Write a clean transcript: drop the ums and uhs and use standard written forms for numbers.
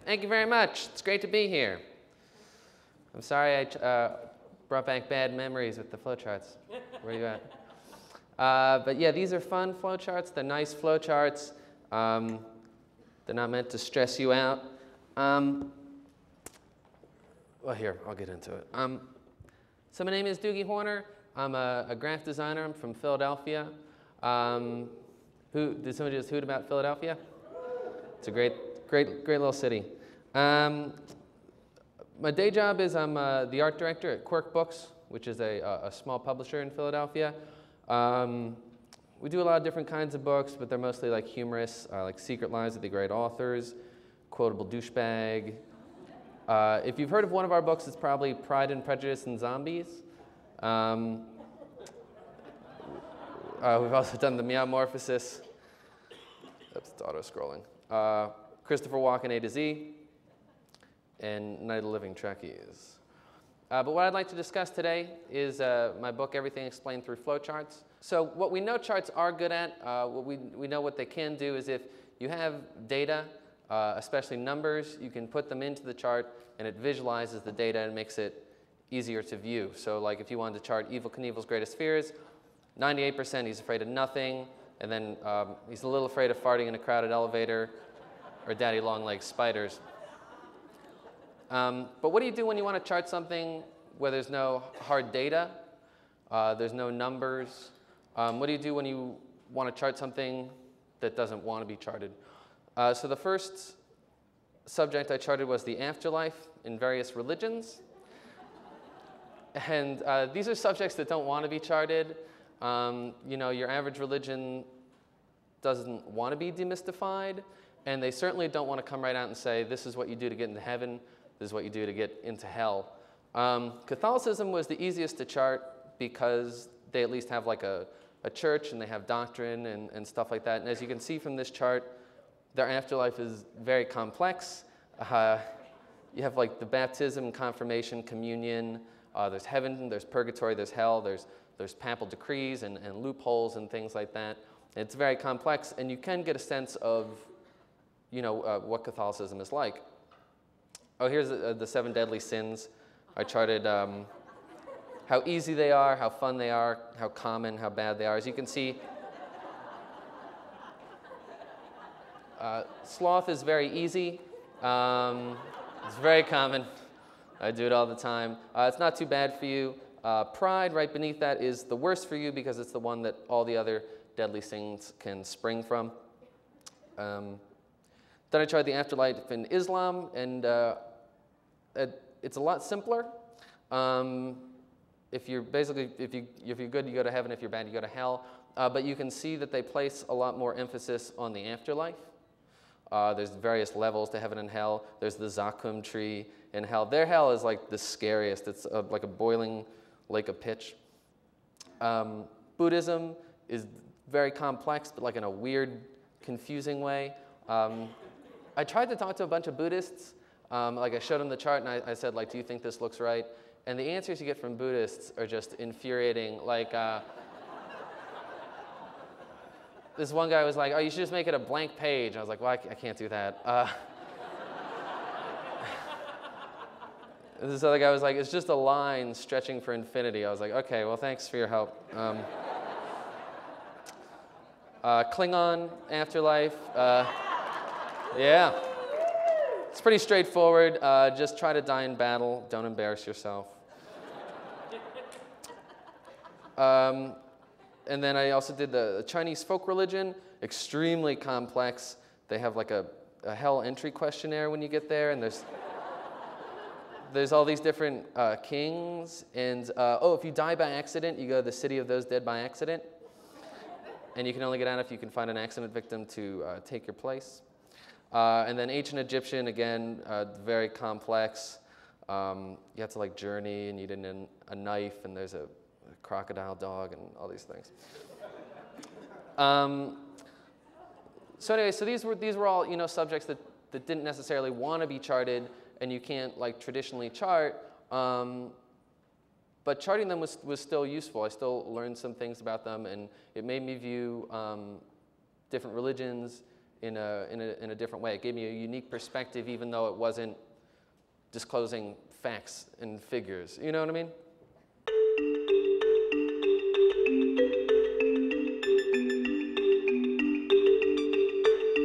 Thank you very much. It's great to be here. I'm sorry I brought back bad memories with the flowcharts. Where are you at? But yeah, these are fun flowcharts. They're nice flowcharts. They're not meant to stress you out. Well, here, I'll get into it. So my name is Doogie Horner. I'm a graphic designer. I'm from Philadelphia. Did somebody just hoot about Philadelphia? It's a great little city. My day job is I'm the art director at Quirk Books, which is a small publisher in Philadelphia. We do a lot of different kinds of books, but they're mostly like humorous, like Secret Lives of the Great Authors, Quotable Douchebag. If you've heard of one of our books, it's probably Pride and Prejudice and Zombies. We've also done the Meowmorphosis. That's auto-scrolling. Christopher Walken A to Z, and Night of the Living Trekkies. But what I'd like to discuss today is my book, Everything Explained Through Flowcharts. So what we know charts are good at, we know what they can do is if you have data, especially numbers, you can put them into the chart and it visualizes the data and makes it easier to view. So like if you wanted to chart Evel Knievel's greatest fears, 98% he's afraid of nothing, and then he's a little afraid of farting in a crowded elevator or daddy long legs spiders. But what do you do when you want to chart something where there's no hard data, there's no numbers? What do you do when you want to chart something that doesn't want to be charted? So the first subject I charted was the afterlife in various religions. And these are subjects that don't want to be charted. You know, your average religion doesn't want to be demystified, and they certainly don't want to come right out and say, this is what you do to get into heaven, this is what you do to get into hell. Catholicism was the easiest to chart because they at least have like a church and they have doctrine and stuff like that. And as you can see from this chart, their afterlife is very complex. You have like the baptism, confirmation, communion. There's heaven, there's purgatory, there's hell, there's papal decrees and loopholes and things like that. It's very complex, and you can get a sense of, you know, what Catholicism is like. Oh, here's the 7 deadly sins. I charted how easy they are, how fun they are, how common, how bad they are. As you can see, sloth is very easy. It's very common. I do it all the time. It's not too bad for you. Pride, right beneath that, is the worst for you because it's the one that all the other deadly sins can spring from. Then I tried the afterlife in Islam, and it's a lot simpler. If you're good, you go to heaven. If you're bad, you go to hell. But you can see that they place a lot more emphasis on the afterlife. There's various levels to heaven and hell. There's the Zakum tree in hell. Their hell is like the scariest. It's like a boiling lake of pitch. Buddhism is very complex, but like in a weird, confusing way. I tried to talk to a bunch of Buddhists. Like I showed them the chart and I said, like, do you think this looks right? And the answers you get from Buddhists are just infuriating. Like, this one guy was like, oh, you should just make it a blank page. I was like, well, I can't do that. This other guy was like, it's just a line stretching for infinity. I was like, okay, well, thanks for your help. Klingon afterlife. Yeah. It's pretty straightforward. Just try to die in battle. Don't embarrass yourself. And then I also did the Chinese folk religion, extremely complex. They have like a hell entry questionnaire when you get there, and there's all these different kings. And if you die by accident, you go to the city of those dead by accident. And you can only get out if you can find an accident victim to take your place. And then ancient Egyptian, again, very complex. You have to like journey, and you need a knife, and there's a crocodile dog, and all these things. So anyway, so these were all, you know, subjects that didn't necessarily want to be charted, and you can't like traditionally chart. But charting them was still useful. I still learned some things about them, and it made me view different religions in a different way. It gave me a unique perspective, even though it wasn't disclosing facts and figures. You know what I mean?